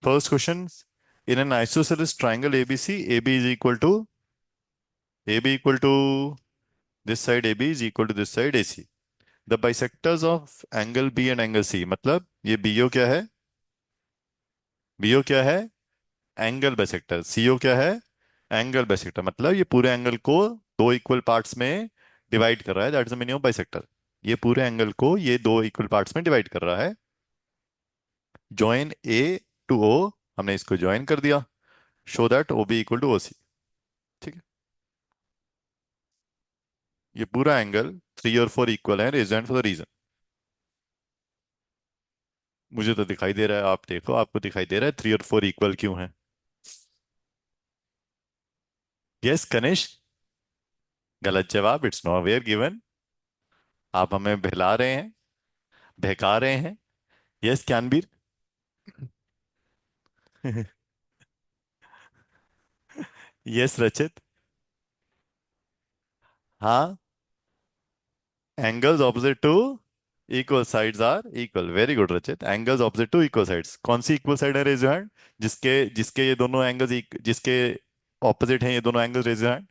First question, in an isosceles triangle ABC, AB is equal to AB equal to this side AB is equal to this side AC. The bisectors of angle B and angle C, मतलब ये BO क्या है? BO क्या है? Angle bisector. CO क्या है? Angle bisector. मतलब ये पूरे एंगल को दो इक्वल पार्ट्स में डिवाइड कर रहा है. That is the meaning of bisector. ये पूरे एंगल को ये दो इक्वल पार्ट्स में डिवाइड कर रहा है. जॉइन A टू O, हमने इसको ज्वाइन कर दिया. So that OB equal to OC. ठीक है. ये पूरा एंगल 3 और 4 इक्वल है. Reason for the reason. मुझे तो दिखाई दे रहा है. आप देखो, आपको दिखाई दे रहा है 3 और 4 इक्वल क्यों है? यस कनिष्क. गलत जवाब. It's not where given. आप हमें बहला रहे हैं, बहका रहे हैं. यस ज्ञानवीर. यस रचित. हाँ. Angles opposite to equal sides are equal. Very good Rachit. Angles opposite to equal sides. कौन सी इक्वल साइड है? Raise your hand. जिसके जिसके ये दोनों एंगल्स जिसके ऑपोजिट हैं ये दोनों एंगल्स. Raise your hand.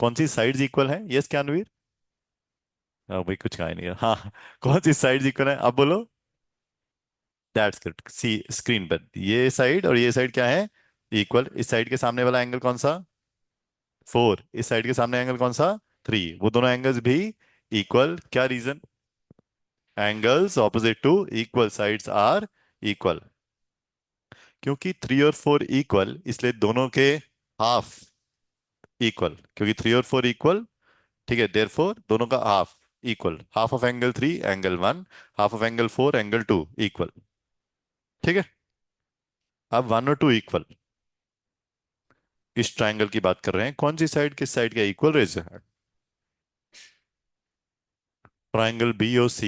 कौन सी साइड्स इक्वल हैं? यस ज्ञानवीर. हाँ भाई, कुछ कहा ही नहीं है. हाँ. कौन सी साइड्स इक्वल है? अब बोलो. That's correct. सी स्क्रीन पर ये साइड और ये साइड क्या है? इक्वल. इस साइड के सामने वाला एंगल कौन सा? 4. इस साइड के सामने एंगल कौन सा? 3. वो दोनों एंगल्स भी इक्वल. क्या reason? Angles opposite to equal sides are equal. क्योंकि 3 और 4 इक्वल, इसलिए दोनों के हाफ इक्वल. क्योंकि 3 और 4 इक्वल. ठीक है. देयरफॉर दोनों का half equal. Half of angle 3 angle 1, half of angle 4 angle 2 equal. ठीक है. अब 1 और 2 इक्वल. इस ट्राइंगल की बात कर रहे हैं. कौन सी साइड किस साइड का इक्वल? रेज है. Triangle BOC.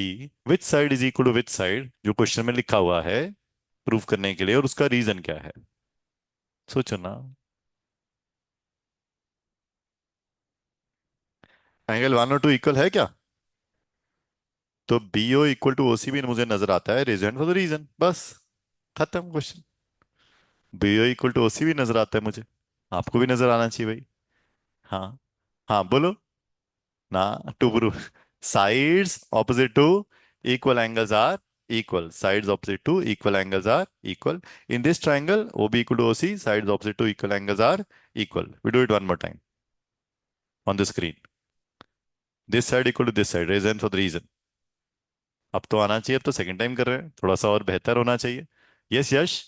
Which side is equal to which side, जो क्वेश्चन में लिखा हुआ है प्रूफ करने के लिए, और उसका रीजन क्या है? सोचो ना. एंगल 1 और 2 इक्वल है क्या? तो BO इक्वल टू OC भी मुझे नजर आता है. Reason for the reason. बस. खत्म question. BO equal to OC भी नजर आता है मुझे. आपको भी नजर आना चाहिए भाई. हाँ. हाँ बोलो ना. To prove. Sides opposite to equal angles are equal. Sides opposite to equal angles are equal. In this triangle, OB equal to OC, sides opposite to equal angles are equal. We do it one more time on the screen. This side equal to this side. Reason for the reason. अब तो आना चाहिए. अब तो second time कर रहे हैं, थोड़ा सा और बेहतर होना चाहिए. Yes yes.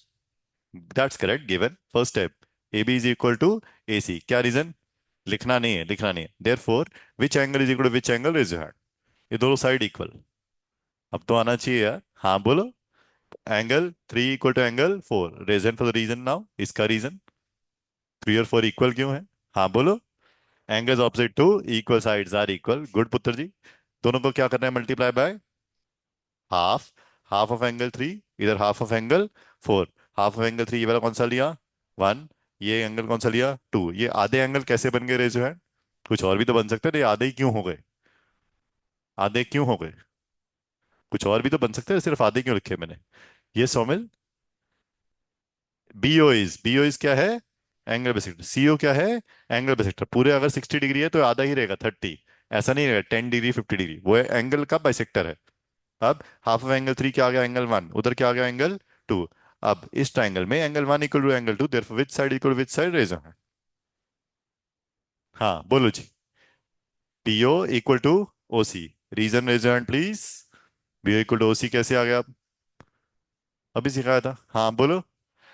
That's correct. Given first step. AB is equal to AC. क्या रीजन? लिखना नहीं है, लिखना नहीं है. Therefore which angle is equal to which angle? Raise your hand. ये दोनों साइड इक्वल. अब तो आना चाहिए यार. हाँ बोलो. Angle 3 equal to angle 4. Reason for the reason now. इसका रीजन. 3 और 4 इक्वल क्यों है? हाँ बोलो. Angles opposite to equal sides are equal. Good पुत्र जी. दोनों को क्या करना है? Multiply by half. Half of angle 3, इधर half of angle 4. Half of angle 3 ये वाला कौन सा लिया? 1. ये एंगल कौन सा लिया? 2. ये आधे एंगल कैसे बन गए? रेज है. कुछ और भी तो बन सकते थे. आधे ही क्यों हो गए? आधे क्यों हो गए? कुछ और भी तो बन सकते थे. सिर्फ आधे क्यों लिखे मैंने? ये सोमिल. बीओ इज क्या है? Angle bisector. CO क्या है? Angle bisector. पूरे अगर 60 डिग्री है तो आधा ही रहेगा 30. ऐसा नहीं रहेगा 10 डिग्री 50 डिग्री. वो एंगल का बाइसेक्टर है. अब हाफ ऑफ एंगल 3 क्या आ गया? एंगल 1. उधर क्या आ गया? एंगल 2. अब इस ट्राइंगल में angle 1 equal to angle 2. Therefore which side equal to which side? Raise है. हाँ बोलो जी. BO equal to OC. Reason raise hand please. BO equal to OC कैसे आ गया? अभी सिखाया था. हाँ बोलो.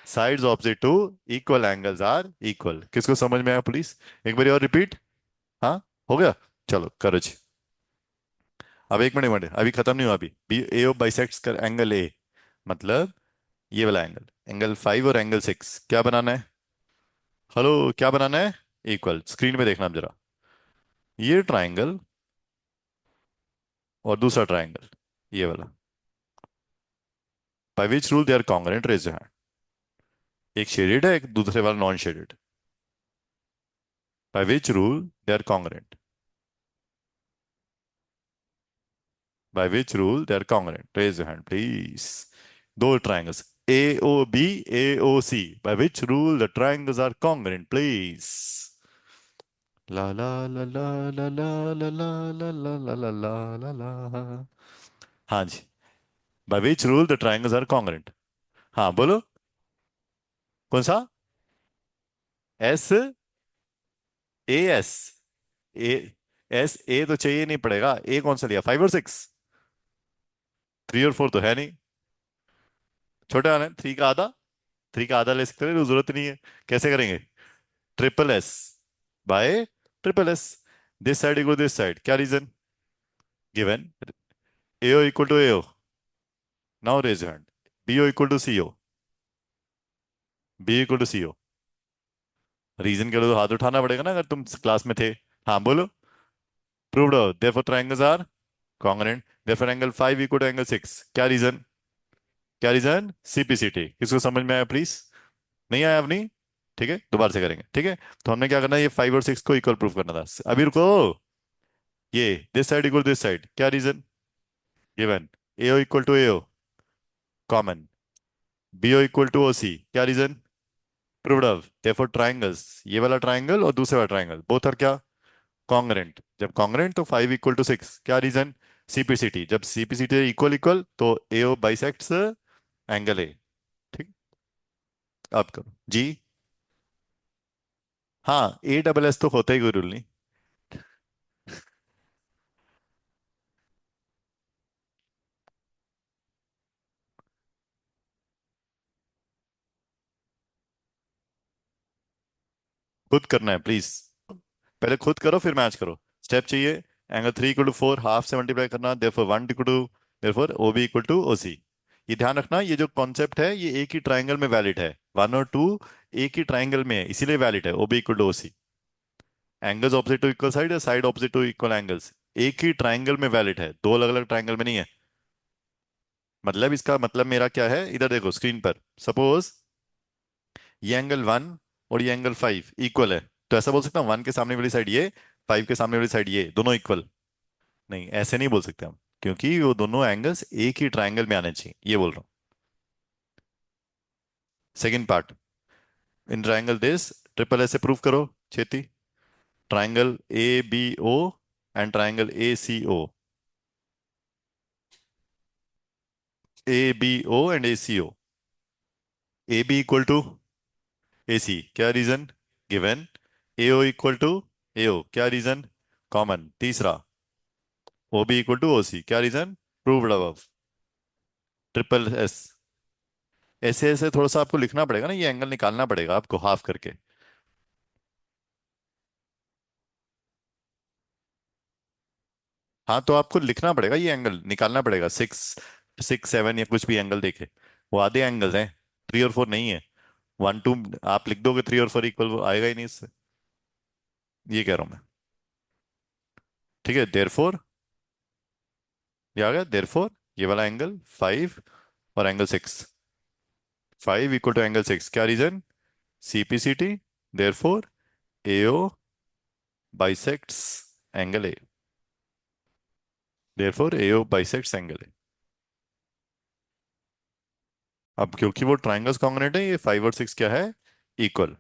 Sides opposite to equal angles are equal. किसको समझ में आया प्लीज? एक बार और रिपीट. हाँ. हो गया. चलो करो जी. अब एक मिनट अभी खत्म नहीं हुआ. अभी BAO बाइसेक्ट्स कर एंगल A. मतलब ये वाला एंगल. एंगल 5 और एंगल 6 क्या बनाना है? हेलो. क्या बनाना है? इक्वल. स्क्रीन पे देखना आप जरा. ये ट्राइंगल और दूसरा ट्राइंगल ये वाला. By which rule they are congruent? Raise your hand. एक शेडेड है, एक दूसरे वाला non shaded. By which rule they are congruent? By which rule they are congruent? Raise your hand please. दो triangles. AOB, AOC. By which rule the triangles are congruent, please? La la la la la la la la la la la la la la la। हाँ जी। By which rule the triangles are congruent? हाँ बोलो। कौन सा? S, AS, A, S A तो चाहिए नहीं पड़ेगा। ए कौन सा लिया, 5 और 6? 3 और 4 तो है नहीं। छोटे वाले 3 का आधा। 3 का आधा ले सकते हैं तो जरूरत नहीं है। कैसे करेंगे? Triple S by triple S. This side equal this side, क्या reason? Given AO equal to AO. Now raise hand. BO equal to CO. B equal to CO. Reason के लिए तो हाथ उठाना पड़ेगा ना, अगर तुम क्लास में थे। हाँ बोलो। Proved. Therefore triangles are congruent. Therefore angle 5 equal to angle 6। क्या रीजन? क्या रीजन? सीपीसीटी। किसको समझ में आया प्लीज? नहीं आया अपनी? ठीक है, दोबारा से करेंगे, ठीक है। तो हमने क्या करना है, ये 5 और 6 को इक्वल प्रूफ करना था। अभी रुको। ये this side equal this side, क्या reason? Given AO equal to AO, common. BO equal to OC, क्या reason? Proved of. Therefore triangles, ये वाला ट्रायंगल और दूसरे वाला ट्रायंगल, बोथ आर क्या? कॉन्ग्रुएंट। जब कॉन्ग्रुएंट तो 5 इक्वल टू 6, क्या रीजन? सीपीसीटी। जब सीपीसीटी इक्वल इक्वल तो एओ बाइसेक्ट्स एंगल ए। ठीक। अब करो जी। हाँ, ए डबल एस तो होता ही कोई रूल नहीं। खुद करना है प्लीज। पहले खुद करो फिर मैच करो। स्टेप चाहिए। एंगल 3 इक्वल टू 4, हाफ से मल्टीप्लाई करना, therefore 1 equal to, therefore OB equal to OC. ये ध्यान रखना, ये जो कॉन्सेप्ट है ये एक ही ट्राइंगल में वैलिड है। 1 और 2 एक ही ट्राइंगल में है, इसीलिए वैलिड है OB equal to OC. Angles opposite to equal side या side opposite to equal angles, एक ही ट्राइंगल में वैलिड है, दो अलग अलग ट्राइंगल में नहीं है। मतलब इसका मतलब मेरा क्या है, इधर देखो स्क्रीन पर। सपोज ये एंगल 1 और ये एंगल 5 इक्वल है, तो ऐसा बोल सकता हूँ 1 के सामने वाली साइड ये, 5 के सामने वाली साइड ये, दोनों इक्वल। नहीं, ऐसे नहीं बोल सकते हम, क्योंकि वो दोनों एंगल्स एक ही ट्राइंगल में आने चाहिए, ये बोल रहा हूँ। Second part. In triangle this, triple ऐसे प्रूव करो छेती। Triangle A B O and triangle A C O. A B O and A C O. A B equal to A C, क्या reason? Given A O equal to A O, क्या reason? Common. तीसरा, O B equal to O C, क्या reason? Proved above. Triple S. ऐसे ऐसे थोड़ा सा आपको लिखना पड़ेगा ना, ये एंगल निकालना पड़ेगा आपको हाफ करके। हाँ, तो आपको लिखना पड़ेगा, ये एंगल निकालना पड़ेगा। 6, 6, 7 या कुछ भी एंगल देखे, वो आधे एंगल्स हैं, 3 और 4 नहीं है। 1, 2 आप लिख दोगे, 3 और 4 इक्वल, वो आएगा ही नहीं इससे। ये कह रहा हूं मैं। ठीक है, देयरफॉर ये आ गया। देयरफॉर ये वाला एंगल 5 और एंगल 6, 5 इक्वल टू एंगल 6, क्या reason? CPCT. Therefore AO bisects angle A. Therefore AO bisects angle A. अब क्योंकि वो ट्राइंगल्स कॉन्ग्रुएंट है, ये 5 और 6 क्या है? इक्वल।